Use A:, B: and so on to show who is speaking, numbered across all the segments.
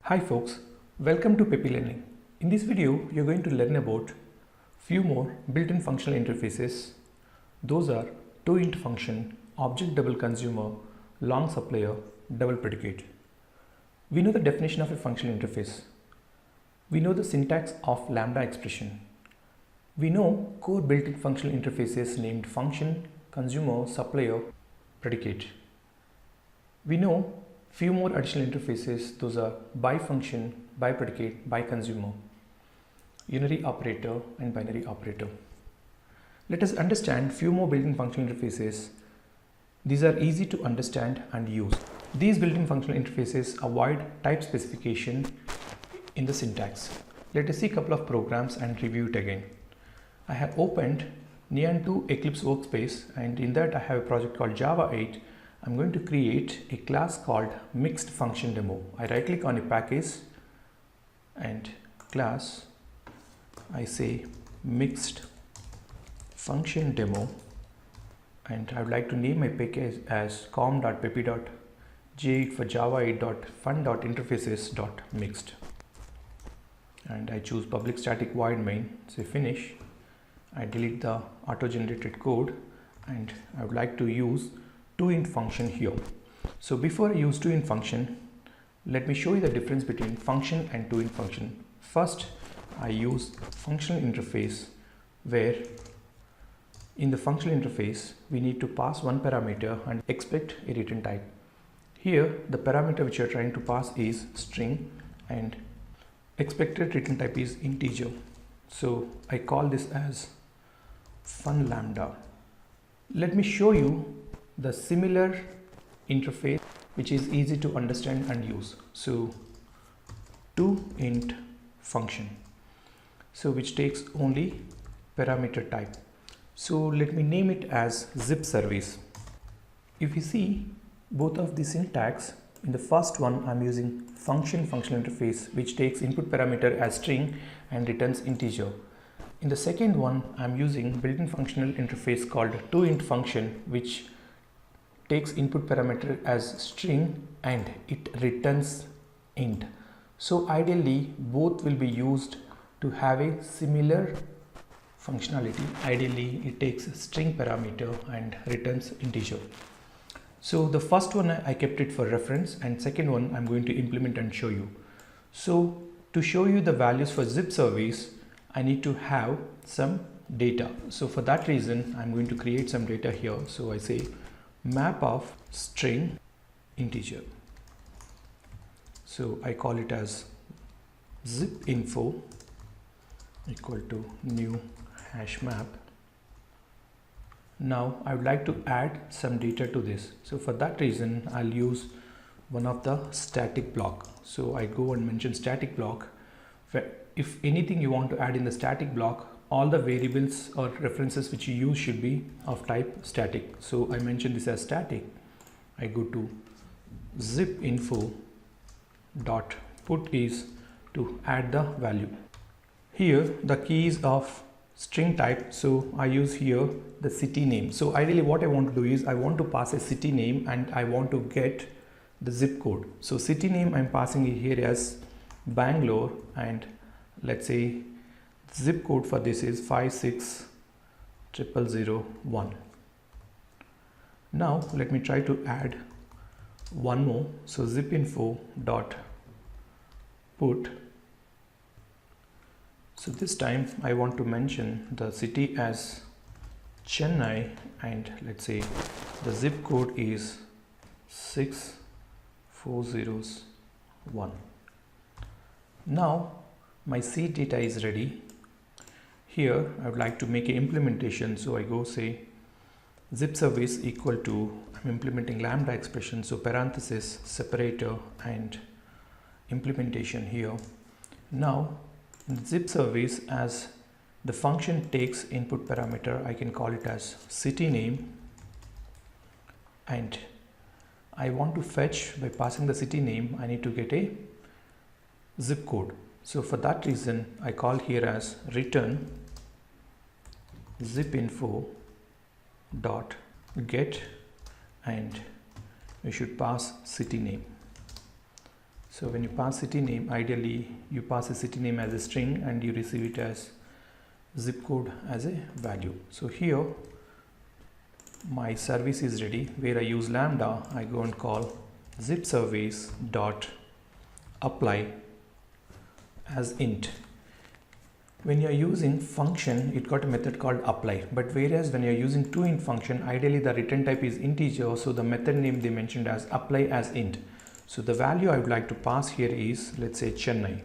A: Hi folks, welcome to Peppy Learning. In this video, you're going to learn about few more built-in functional interfaces. Those are toInt function, object double consumer, long supplier, double predicate. We know the definition of a functional interface. We know the syntax of lambda expression. We know core built-in functional interfaces named function, consumer, supplier, predicate. We know few more additional interfaces. Those are by function, by predicate, by consumer, unary operator and binary operator. Let us understand few more built-in functional interfaces. These are easy to understand and use. These built-in functional interfaces avoid type specification in the syntax. Let us see a couple of programs and review it again. I have opened Neon 2 Eclipse workspace, and in that I have a project called Java 8. I'm going to create a class called mixed function demo. I right click on a package and class, I say mixed function demo, and I would like to name my package as com.peppy.j8 for java8.fun.interfaces.mixed, and I choose public static void main, say finish. I delete the auto generated code and I would like to use toInt function here. So before I use toInt function, let me show you the difference between function and toInt function. First, I use functional interface, where in the functional interface we need to pass one parameter and expect a return type. Here the parameter which you are trying to pass is string and expected return type is integer. So I call this as fun lambda. Let me show you the similar interface which is easy to understand and use. So toInt function, so which takes only parameter type. So let me name it as zip service. If you see both of the syntax, in the first one I'm using functional interface which takes input parameter as string and returns integer. In the second one I'm using built-in functional interface called toInt function which takes input parameter as string and it returns int. So ideally both will be used to have a similar functionality. Ideally it takes string parameter and returns integer. So the first one I kept it for reference, and second one I'm going to implement and show you. So to show you the values for zip service, I need to have some data. So for that reason I'm going to create some data here. So I say map of string integer. So I call it as zip info equal to new hash map. Now I would like to add some data to this. So for that reason I'll use one of the static block. So I go and mention static block, where if anything you want to add in the static block, all the variables or references which you use should be of type static. So I mention this as static. I go to zip info dot put is to add the value. Here the key is of string type, so I use here the city name. So ideally what I want to do is I want to pass a city name and I want to get the zip code. So city name I'm passing it here as Bangalore, and let's say zip code for this is 56001. Now let me try to add one more. So zip info dot put. So this time I want to mention the city as Chennai, and let's say the zip code is 6401. Now my seed data is ready. Here I would like to make an implementation. So I go say zip service equal to, I'm implementing lambda expression, so parenthesis, separator and implementation here. Now zip service, as the function takes input parameter, I can call it as city name, and I want to fetch by passing the city name. I need to get a zip code. So for that reason I call here as return zip info dot get, and we should pass city name. So when you pass city name, ideally you pass a city name as a string and you receive it as zip code as a value. So here my service is ready, where I use lambda. I go and call zip service dot apply as int. When you are using function, it got a method called apply, but whereas when you are using toInt function, ideally the return type is integer, so the method name they mentioned as apply as int. So the value I would like to pass here is, let's say, Chennai.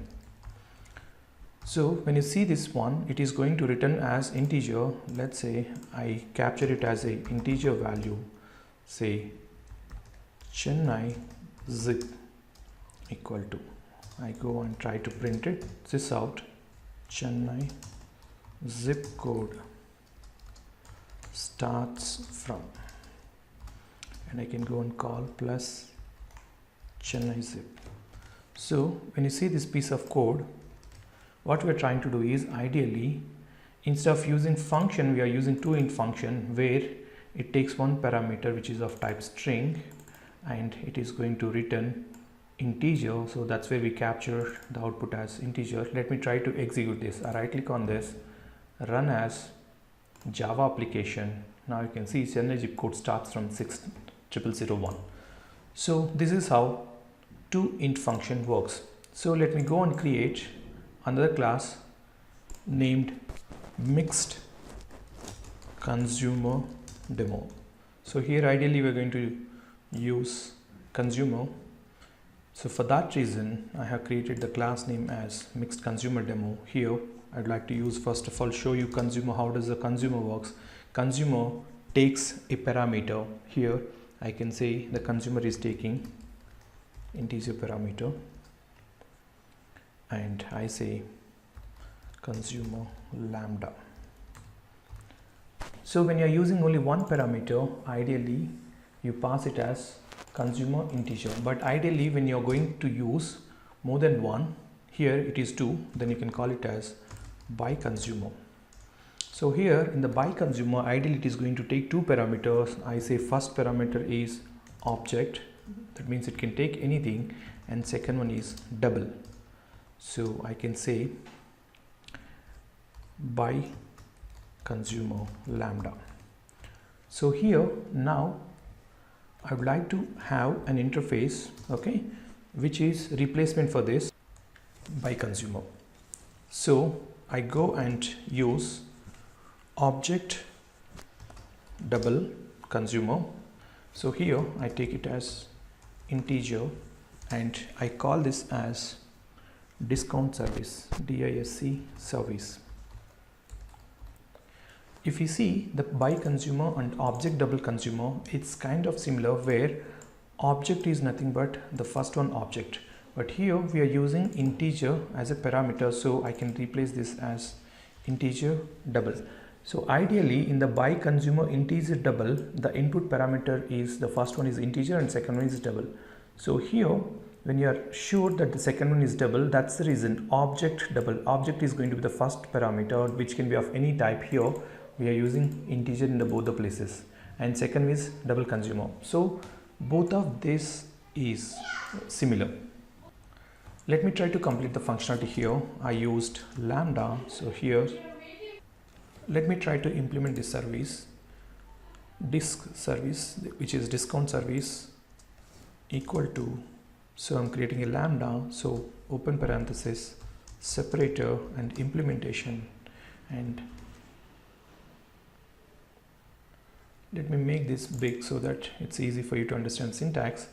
A: So when you see this one, it is going to return as integer. Let's say I capture it as a integer value, say Chennai zip equal to, I go and try to print it, this out, Chennai zip code starts from, and I can go and call plus Chennai zip. So when you see this piece of code, what we are trying to do is, ideally instead of using function, we are using toInt function, where it takes one parameter which is of type string and it is going to return integer. So that's where we capture the output as integer. Let me try to execute this. I right click on this, run as Java application. Now you can see Chennai zip code starts from 60001. So this is how toInt function works. So let me go and create another class named mixed consumer demo. So here ideally we're going to use consumer. So for that reason, I have created the class name as mixed consumer demo. Here I'd like to use, first of all, show you consumer. How does the consumer works? Consumer takes a parameter. Here I can say the consumer is taking integer parameter, and I say consumer lambda. So when you are using only one parameter, ideally you pass it as consumer integer, but ideally when you are going to use more than one, here it is 2, then you can call it as by consumer. So here in the by consumer, ideally it is going to take two parameters. I say first parameter is object, that means it can take anything, and second one is double. So I can say by consumer lambda. So here now I would like to have an interface, okay, which is replacement for this by consumer. So I go and use object double consumer. So here I take it as integer and I call this as discount service, DISC service. If you see the by consumer and object double consumer, it's kind of similar, where object is nothing but the first one object, but here we are using integer as a parameter, so I can replace this as integer double. So ideally in the by consumer integer double, the input parameter is, the first one is integer and second one is double. So here when you are sure that the second one is double, that's the reason object double, object is going to be the first parameter, which can be of any type. Here we are using integer in both the places, and second is double consumer. So both of this is similar. Let me try to complete the functionality here. I used lambda, so here let me try to implement this service, disc service, which is discount service equal to, so I'm creating a lambda, so open parenthesis separator and implementation, and let me make this big so that it's easy for you to understand syntax.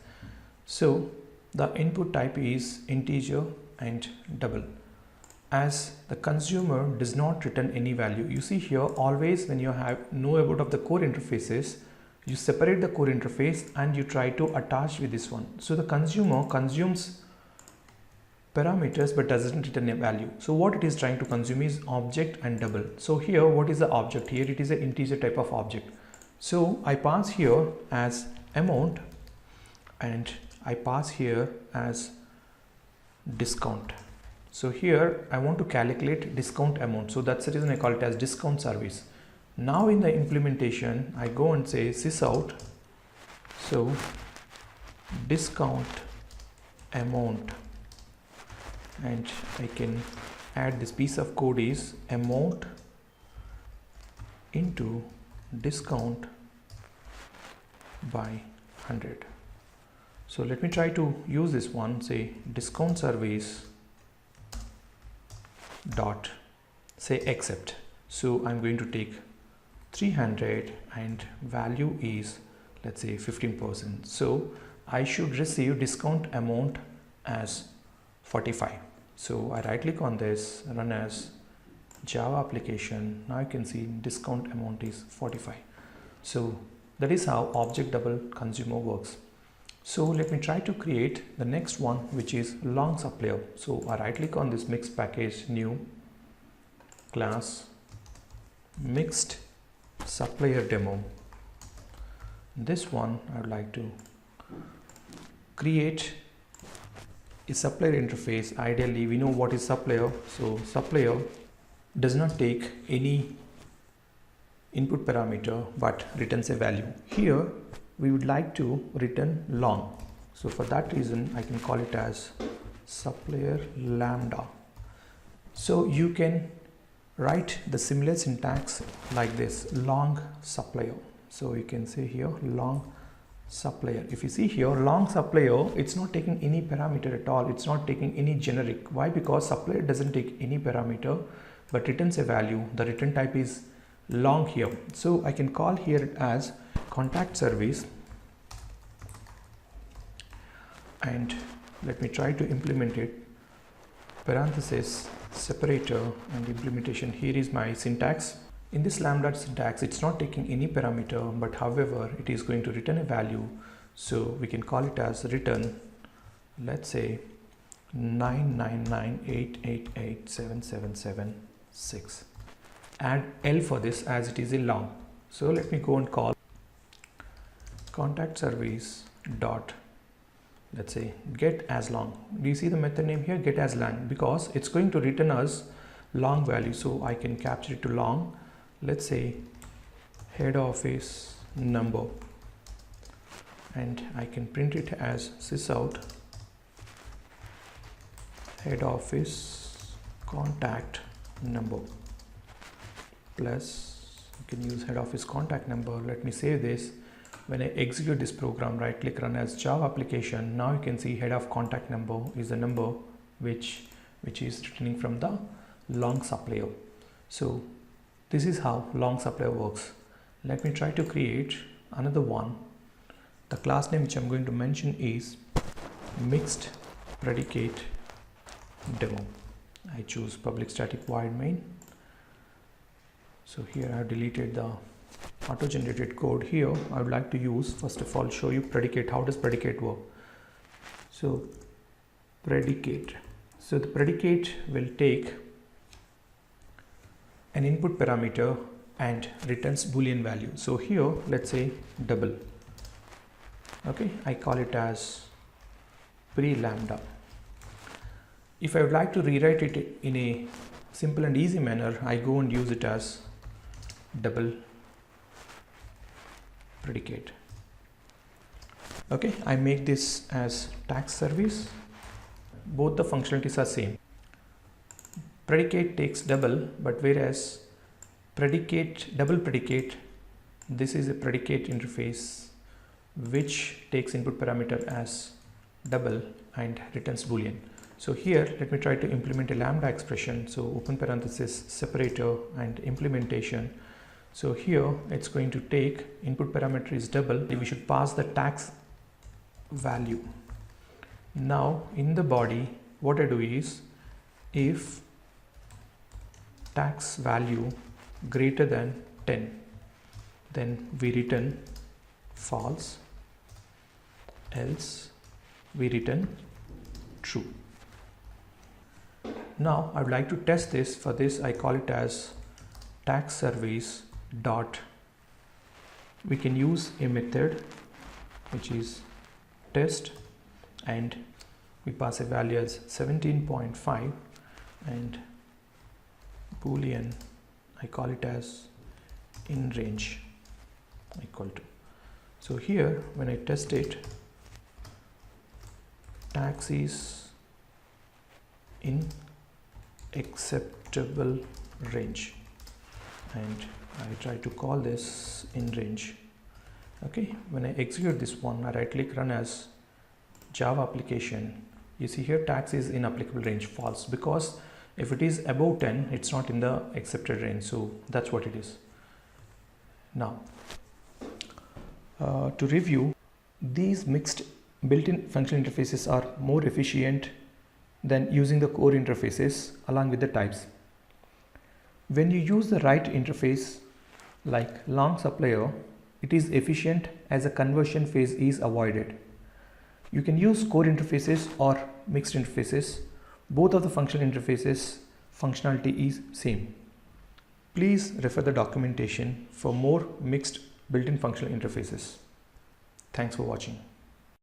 A: So the input type is integer and double. As the consumer does not return any value, you see here always when you know about of the core interfaces, you separate the core interface and you try to attach with this one. So the consumer consumes parameters but doesn't return a value. So what it is trying to consume is object and double. So here what is the object? Here it is an integer type of object. So I pass here as amount and I pass here as discount. So here I want to calculate discount amount, so that's the reason I call it as discount service. Now in the implementation I go and say sysout, so discount amount and I can add this piece of code is amount into discount by 100. So let me try to use this one, say discount service dot say accept. So I'm going to take 300 and value is, let's say, 15%. So I should receive discount amount as 45. So I right click on this, run as Java application. Now you can see discount amount is 45. So that is how object double consumer works. So let me try to create the next one, which is long supplier. So I right click on this mixed package, new class mixed supplier demo. This one I would like to create a supplier interface. Ideally we know what is supplier. So supplier does not take any input parameter but returns a value. Here we would like to return long. So for that reason I can call it as supplier lambda. So you can write the similar syntax like this, long supplier. So you can say here long supplier. If you see here long supplier, it's not taking any parameter at all. It's not taking any generic. Why? Because supplier doesn't take any parameter but returns a value. The return type is long here. So I can call here as contact service, and let me try to implement it, parenthesis separator, and implementation. Here is my syntax. In this lambda syntax, it's not taking any parameter, but however it is going to return a value. So we can call it as return, let's say 999888777. Add L for this as it is a long. So let me go and call contact service dot, let's say get as long. Do you see the method name here, get as long? Because it's going to return us long value. So I can capture it to long, let's say head office number, and I can print it as sysout head office contact number plus, you can use head office contact number. Let me save this. When I execute this program, right click, run as Java application. Now you can see head of contact number is the number which is returning from the long supplier. So this is how long supplier works. Let me try to create another one. The class name which I'm going to mention is mixed predicate demo. I choose public static void main. So here I have deleted the auto generated code. Here I would like to use, first of all, show you predicate. How does predicate work? So predicate, so the predicate will take an input parameter and returns boolean value. So here let's say double. Okay, I call it as pre lambda. If I would like to rewrite it in a simple and easy manner, I go and use it as double predicate. Okay, I make this as tax service. Both the functionalities are same. Predicate takes double, but whereas predicate, double predicate, this is a predicate interface which takes input parameter as double and returns boolean. So here let me try to implement a lambda expression. So open parenthesis separator and implementation. So here it's going to take input parameter is double. We should pass the tax value. Now in the body, what I do is, if tax value greater than 10, then we return false, else we return true. Now I would like to test this. For this I call it as tax service dot, we can use a method which is test, and we pass a value as 17.5 and boolean, I call it as in range equal to. So here when I test it, tax is in acceptable range, and I try to call this in range. Okay, when I execute this one, I right click, run as Java application. You see here tags is in applicable range, false, because if it is above 10 it's not in the accepted range, so that's what it is. Now to review, these mixed built-in functional interfaces are more efficient than using the core interfaces along with the types. When you use the right interface like long supplier, it is efficient as a conversion phase is avoided. You can use core interfaces or mixed interfaces. Both of the functional interfaces functionality is same. Please refer the documentation for more mixed built-in functional interfaces. Thanks for watching.